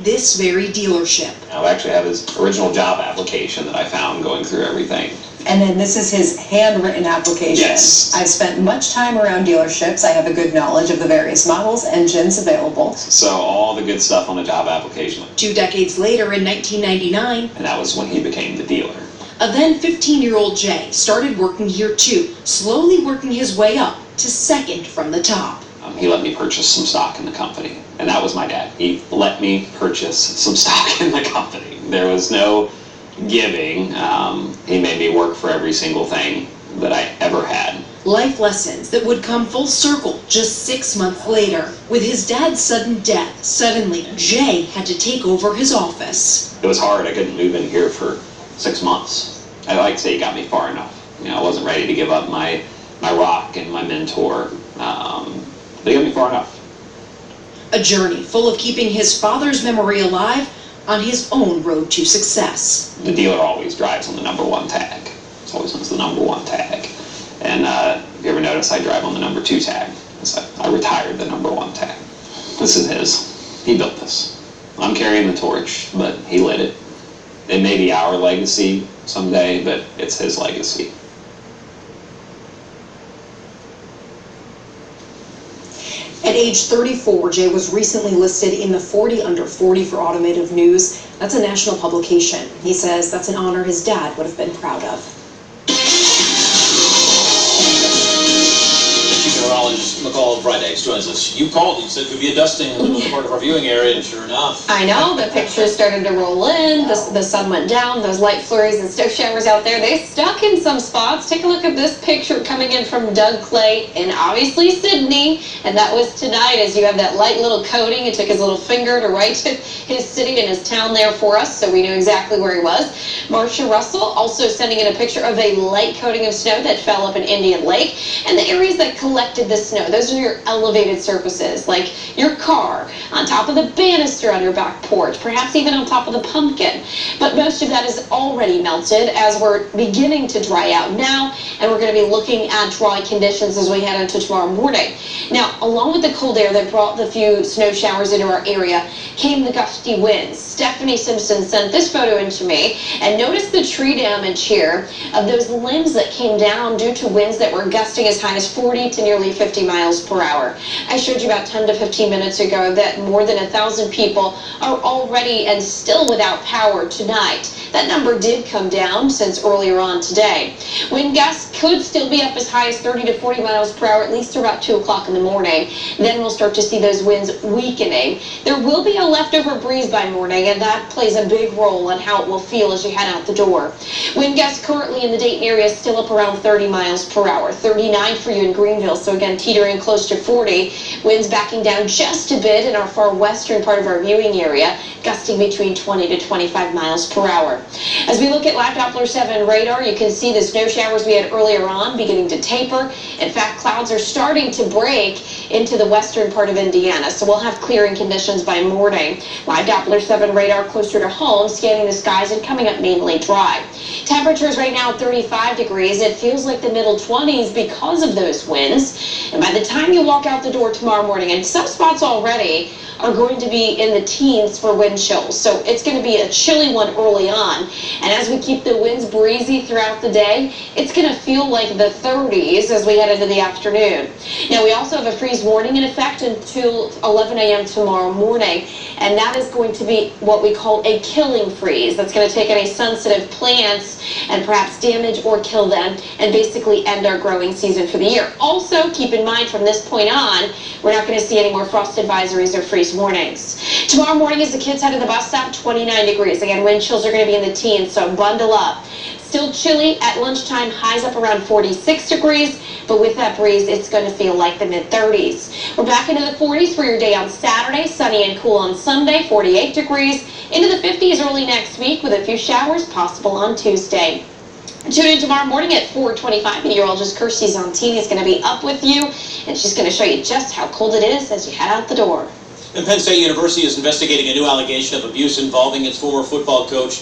this very dealership. I actually have his original job application that I found going through everything. And then this is his handwritten application. Yes. I've spent much time around dealerships. I have a good knowledge of the various models, engines available. So all the good stuff on the job application. 2 decades later, in 1999, And that was when he became the dealer. a then 15-year-old Jay started working here too, slowly working his way up to second from the top. He let me purchase some stock in the company, and that was my dad. He let me purchase some stock in the company. There was no giving. He made me work for every single thing that I ever had. Life lessons that would come full circle just 6 months later. With his dad's sudden death, suddenly Jay had to take over his office. It was hard. I couldn't move in here for 6 months. I like to say he got me far enough. I wasn't ready to give up my rock and my mentor. But he got me far enough. A journey full of keeping his father's memory alive on his own road to success. The dealer always drives on the number 1 tag. It's always on the number 1 tag. And if you ever notice, I drive on the number 2 tag. So I retired the number 1 tag. This is his. He built this. I'm carrying the torch, but he lit it. It may be our legacy someday, but it's his legacy. At age 34, Jay was recently listed in the 40 Under 40 for Automotive News. That's a national publication. He says that's an honor his dad would have been proud of. Meteorologist McCall Vrydaghs joins us. You called, you said it could be a dusting in the part of our viewing area, and sure enough. I know, the pictures started to roll in, the sun went down, those light flurries and snow showers out there, they stuck in some spots. Take a look at this picture coming in from Doug Clay in obviously Sydney, and that was tonight as you have that light little coating. It took his little finger to write his city and his town there for us, so we knew exactly where he was. Marcia Russell also sending in a picture of a light coating of snow that fell up in Indian Lake, and the areas that collected the snow, those are your elevated surfaces, like your car, on top of the banister on your back porch, perhaps even on top of the pumpkin. But most of that is already melted as we're beginning to dry out now, and we're going to be looking at dry conditions as we head into tomorrow morning. Now, along with the cold air that brought the few snow showers into our area came the gusty winds. Stephanie Simpson sent this photo in to me, and notice the tree damage here of those limbs that came down due to winds that were gusting as high as 40 to nearly 50 miles per hour. I showed you about 10 to 15 minutes ago that more than 1,000 people are already and still without power tonight. That number did come down since earlier on today. Wind gusts could still be up as high as 30 to 40 miles per hour, at least through about 2 o'clock in the morning. Then we'll start to see those winds weakening. There will be a leftover breeze by morning, and that plays a big role on how it will feel as you head out the door. Wind gusts currently in the Dayton area is still up around 30 miles per hour. 39 for you in Greenville, so again teetering close to 40. Winds backing down just a bit in our far western part of our viewing area, gusting between 20 to 25 miles per hour. As we look at live Doppler 7 radar, you can see the snow showers we had earlier on beginning to taper. In fact, clouds are starting to break into the western part of Indiana, so we'll have clearing conditions by morning. Live Doppler 7 radar closer to home, scanning the skies and coming up mainly dry. Temperatures right now at 35 degrees. It feels like the middle 20s because of those winds. And by the time you walk out the door tomorrow morning, and some spots already are going to be in the teens for wind chills. So it's going to be a chilly one early on. And as we keep the winds breezy throughout the day, it's going to feel like the 30s as we head into the afternoon. Now, we also have a freeze warning in effect until 11 a.m. tomorrow morning. And that is going to be what we call a killing freeze. That's going to take any sensitive plants and perhaps damage or kill them and basically end our growing season for the year. Also, keep in mind from this point on, we're not going to see any more frost advisories or freeze warnings. Tomorrow morning as the kids head to the bus stop, 29 degrees. Again, wind chills are going to be in the teens, so bundle up. Still chilly at lunchtime, highs up around 46 degrees, but with that breeze, it's going to feel like the mid-30s. We're back into the 40s for your day on Saturday, sunny and cool on Sunday, 48 degrees, into the 50s early next week with a few showers possible on Tuesday. Tune in tomorrow morning at 4:25. Meteorologist Kirsty Zontini is going to be up with you, and she's going to show you just how cold it is as you head out the door. And Penn State University is investigating a new allegation of abuse involving its former football coach